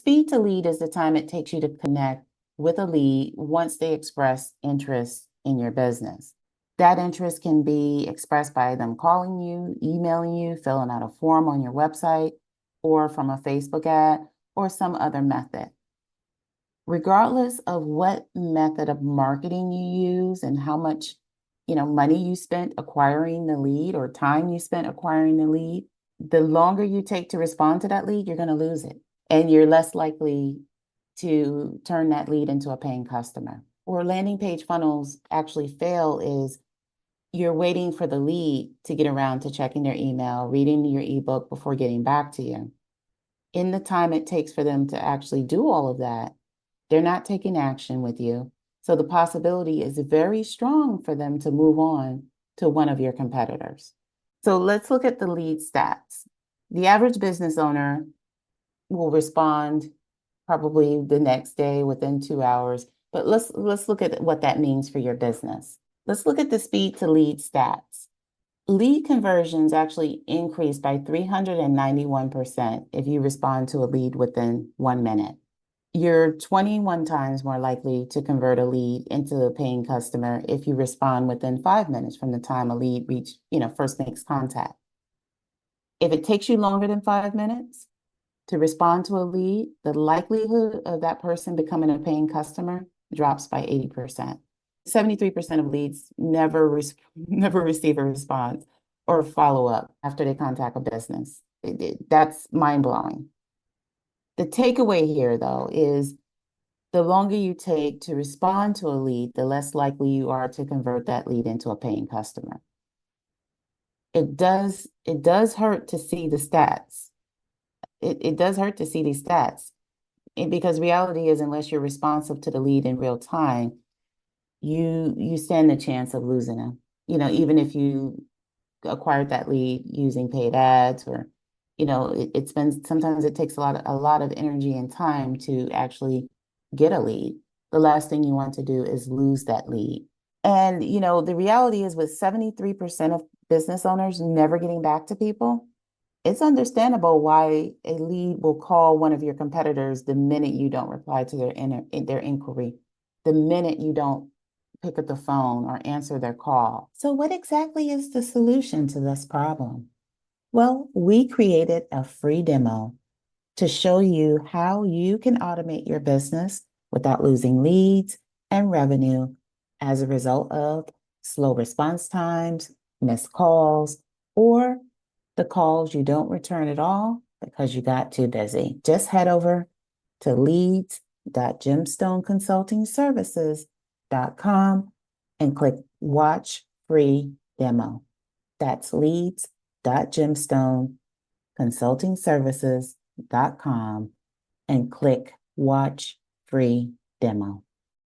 speed to lead is the time it takes you to connect with a lead once they express interest in your business. That interest can be expressed by them calling you, emailing you, filling out a form on your website, or from a Facebook ad, or some other method. Regardless of what method of marketing you use and how much, money you spent acquiring the lead or time you spent acquiring the lead, the longer you take to respond to that lead, you're going to lose it. And you're less likely to turn that lead into a paying customer. Where landing page funnels actually fail is you're waiting for the lead to get around to checking their email, reading your ebook before getting back to you. In the time it takes for them to actually do all of that, they're not taking action with you. So the possibility is very strong for them to move on to one of your competitors. So let's look at the lead stats. The average business owner will respond probably the next day within 2 hours. But let's look at what that means for your business. Let's look at the speed to lead stats. Lead conversions actually increase by 391% if you respond to a lead within 1 minute. You're 21 times more likely to convert a lead into a paying customer if you respond within 5 minutes from the time a lead first makes contact. If it takes you longer than 5 minutes to respond to a lead, the likelihood of that person becoming a paying customer drops by 80%. 73% of leads never receive a response or follow-up after they contact a business. That's mind-blowing. The takeaway here, though, is the longer you take to respond to a lead, the less likely you are to convert that lead into a paying customer. It does hurt to see the stats. It does hurt to see these stats because reality is unless you're responsive to the lead in real time, you stand the chance of losing them. Even if you acquired that lead using paid ads or, sometimes it takes a lot of energy and time to actually get a lead. The last thing you want to do is lose that lead. And, the reality is with 73% of business owners never getting back to people, it's understandable why a lead will call one of your competitors the minute you don't reply to their inquiry, the minute you don't pick up the phone or answer their call. So what exactly is the solution to this problem? Well, we created a free demo to show you how you can automate your business without losing leads and revenue as a result of slow response times, missed calls, or the calls you don't return at all because you got too busy. Just head over to leads.gemstoneconsultingservices.com and click Watch Free Demo. That's leads.gemstoneconsultingservices.com and click Watch Free Demo.